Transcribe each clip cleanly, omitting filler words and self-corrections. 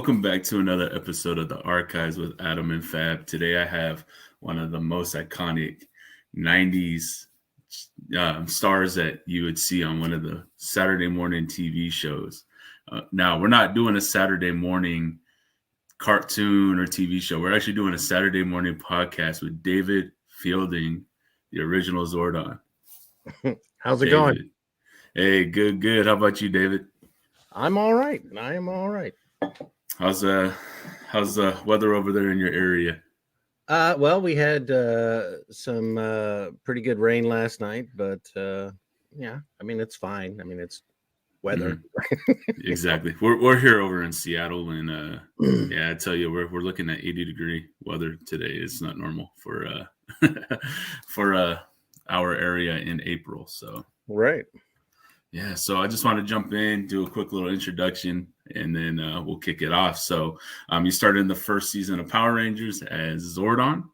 Welcome back to another episode of the Archives with Adam and Fab. Today I have one of the most iconic 90s stars that you would see on one of the Saturday morning TV shows. Now, we're not doing a Saturday morning cartoon or TV show. We're actually doing a Saturday morning podcast with David Felding, the original Zordon. How's it going? Hey, good. How about you, David? I'm all right. I am all right. How's the weather over there in your area? Well, we had some pretty good rain last night, but yeah, I mean it's fine. I mean it's weather. Exactly. We're here over in Seattle, and yeah, I tell you, we're looking at 80-degree weather today. It's not normal for for our area in April. So right. Yeah, so I just want to jump in, do a quick little introduction, and then we'll kick it off. So you started in the first season of Power Rangers as Zordon.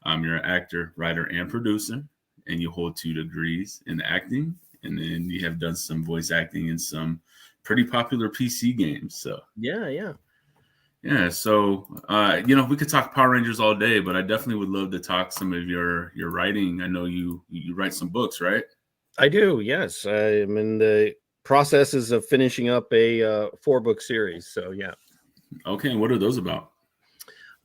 You're an actor, writer, and producer, and you hold 2 degrees in acting. And then you have done some voice acting in some pretty popular PC games. So Yeah. So we could talk Power Rangers all day, but I definitely would love to talk some of your writing. I know you write some books, right? I do. Yes, I'm in the processes of finishing up a 4-book series. So yeah. Okay, and what are those about?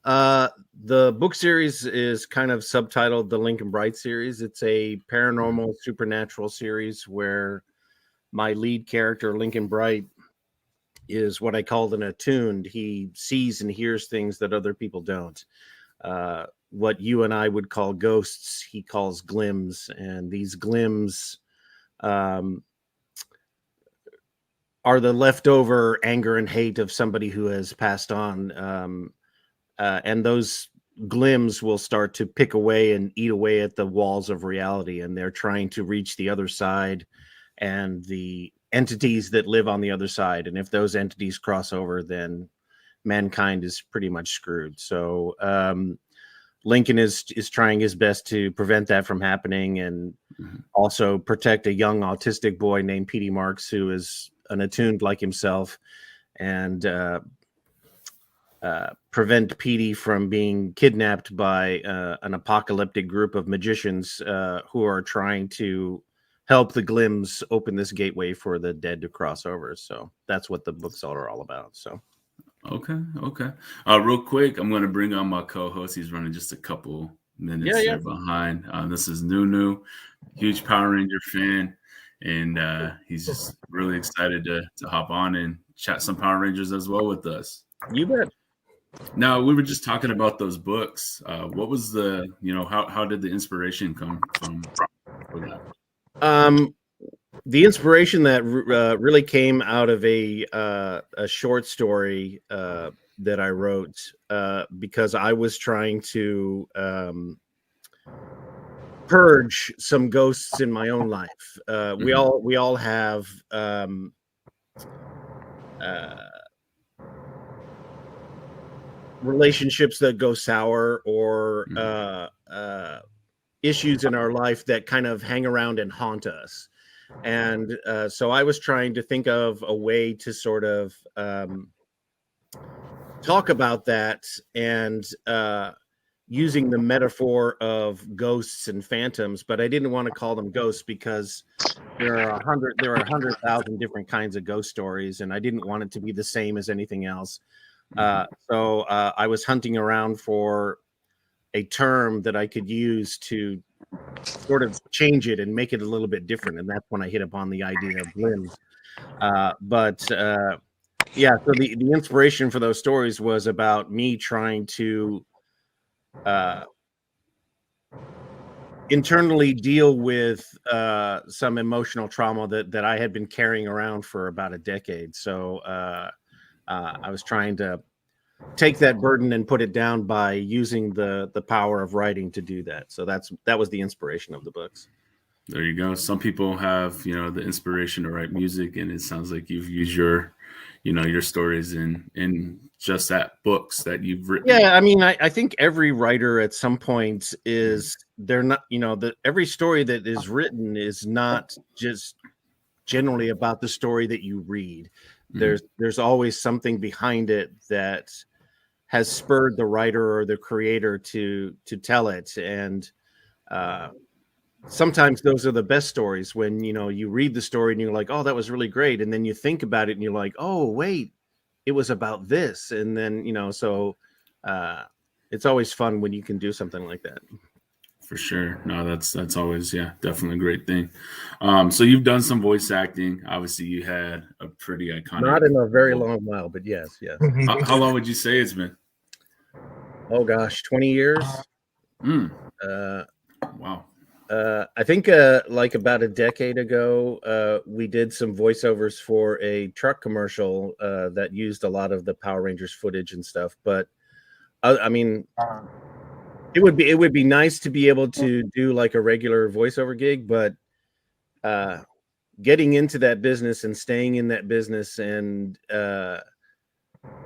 The book series is kind of subtitled the Lincoln Bright series. It's a paranormal supernatural series where my lead character, Lincoln Bright, is what I call an attuned. He sees and hears things that other people don't. What you and I would call ghosts, he calls glims. And these glims are the leftover anger and hate of somebody who has passed on. And those glims will start to pick away and eat away at the walls of reality. And they're trying to reach the other side and the entities that live on the other side. And if those entities cross over, then mankind is pretty much screwed. So Lincoln is trying his best to prevent that from happening and also protect a young autistic boy named Petey Marks, who is an attuned like himself, and prevent Petey from being kidnapped by an apocalyptic group of magicians who are trying to help the glims open this gateway for the dead to cross over. So that's what the books are all about. So Okay. Real quick, I'm going to bring on my co-host. He's running just a couple minutes there behind. This is Nunu, huge Power Ranger fan, and he's just really excited to hop on and chat some Power Rangers as well with us. You bet. Now, we were just talking about those books. What was the, how did the inspiration come from for that? The inspiration that really came out of a short story that I wrote because I was trying to purge some ghosts in my own life. We all have relationships that go sour or issues in our life that kind of hang around and haunt us. And so I was trying to think of a way to sort of talk about that and using the metaphor of ghosts and phantoms, but I didn't want to call them ghosts because there are 100,000 different kinds of ghost stories, and I didn't want it to be the same as anything else. So I was hunting around for a term that I could use to sort of change it and make it a little bit different, and that's when I hit upon the idea of limbs. Yeah, so the inspiration for those stories was about me trying to internally deal with some emotional trauma that I had been carrying around for about a decade. So I was trying to take that burden and put it down by using the power of writing to do that. So that was the inspiration of the books. There you go. Some people have, the inspiration to write music, and it sounds like you've used your stories in just that books that you've written. Yeah, I mean, I think every writer at some point they're not, every story that is written is not just generally about the story that you read. there's always something behind it that has spurred the writer or the creator to tell it. And sometimes those are the best stories, when you read the story and you're like, oh, that was really great, and then you think about it and you're like, oh wait, it was about this. And then so it's always fun when you can do something like that. For sure. No, that's always, definitely a great thing. So you've done some voice acting. Obviously, you had a pretty iconic. Not in a very long while, but yes. How long would you say it's been? Oh gosh, 20 years. Wow. I think like about a decade ago, we did some voiceovers for a truck commercial that used a lot of the Power Rangers footage and stuff. But I mean, it would be nice to be able to do like a regular voiceover gig, but getting into that business and staying in that business, and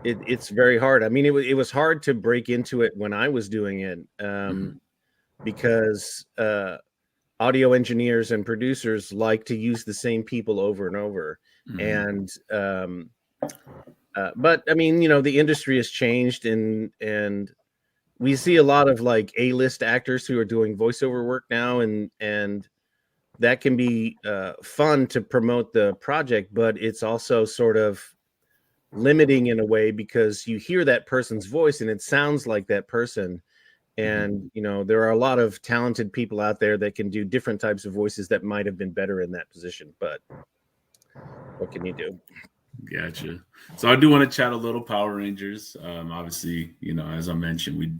it's very hard. I mean, it was hard to break into it when I was doing it, because audio engineers and producers like to use the same people over and over. And but I mean, the industry has changed, and we see a lot of like A-list actors who are doing voiceover work now, and that can be fun to promote the project, but it's also sort of limiting in a way, because you hear that person's voice and it sounds like that person. And there are a lot of talented people out there that can do different types of voices that might have been better in that position, but what can you do? Gotcha. So I do want to chat a little Power Rangers. Obviously, as I mentioned, we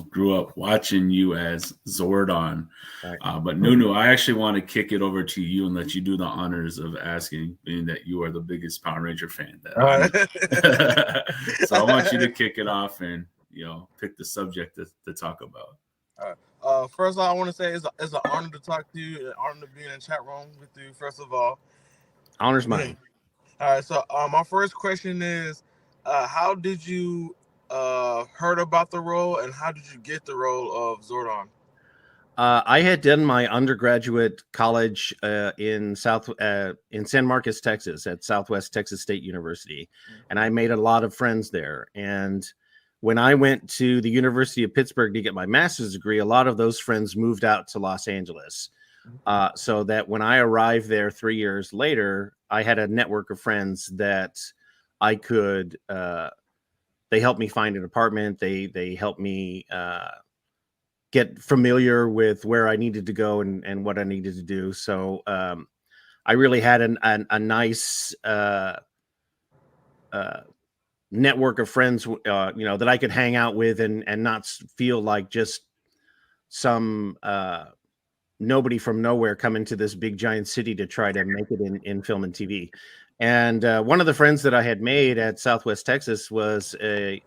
grew up watching you as Zordon. Right. But Nunu, I actually want to kick it over to you and let you do the honors of asking, being that you are the biggest Power Ranger fan that I know. So I want you to kick it off and pick the subject to talk about. All right. First of all, I want to say it's an honor to talk to you, an honor to be in the chat room with you. First of all, honor's mine. All right. So my first question is, how did you heard about the role, and how did you get the role of Zordon? I had done my undergraduate college in San Marcos, Texas, at Southwest Texas State University, and I made a lot of friends there. And when I went to the University of Pittsburgh to get my master's degree, a lot of those friends moved out to Los Angeles. So that when I arrived there 3 years later, I had a network of friends that I could. They helped me find an apartment. They helped me get familiar with where I needed to go and what I needed to do. So I really had a nice network of friends, that I could hang out with and not feel like just some nobody from nowhere coming to this big giant city to try to make it in film and TV. And one of the friends that I had made at Southwest Texas was a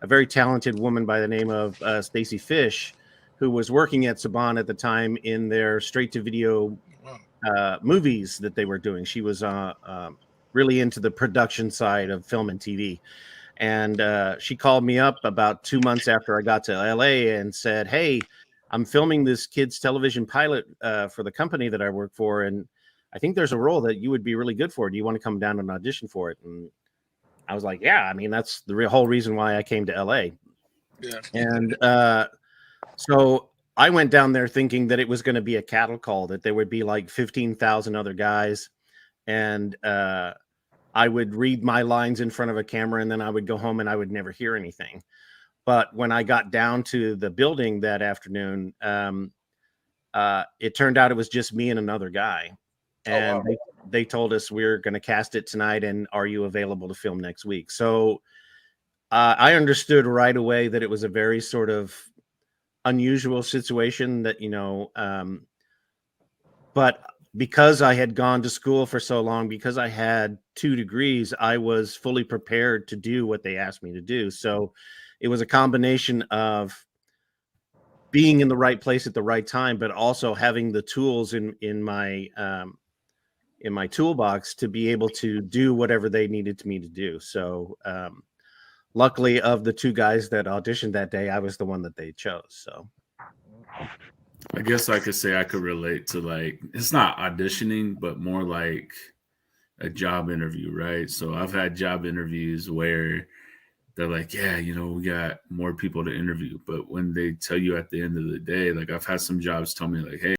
very talented woman by the name of Stacy Fish, who was working at Saban at the time in their straight-to-video movies that they were doing. She was really into the production side of film and TV. And she called me up about 2 months after I got to LA and said, hey, I'm filming this kids television pilot for the company that I work for, and I think there's a role that you would be really good for. Do you want to come down and audition for it? And I was like, yeah, I mean, that's the whole reason why I came to LA. Yeah. And so I went down there thinking that it was going to be a cattle call, that there would be like 15,000 other guys. And I would read my lines in front of a camera, and then I would go home and I would never hear anything. But when I got down to the building that afternoon, it turned out it was just me and another guy. And they told us, we're going to cast it tonight, and are you available to film next week? So I understood right away that it was a very sort of unusual situation, that, but because I had gone to school for so long, because I had 2 degrees, I was fully prepared to do what they asked me to do. So it was a combination of being in the right place at the right time, but also having the tools in my toolbox to be able to do whatever they needed me to do. So luckily, of the 2 guys that auditioned that day, I was the one that they chose. So I guess I could say I could relate to, like, it's not auditioning, but more like a job interview, right? So I've had job interviews where they're like, yeah, you know, we got more people to interview. But when they tell you at the end of the day, like I've had some jobs tell me like, hey,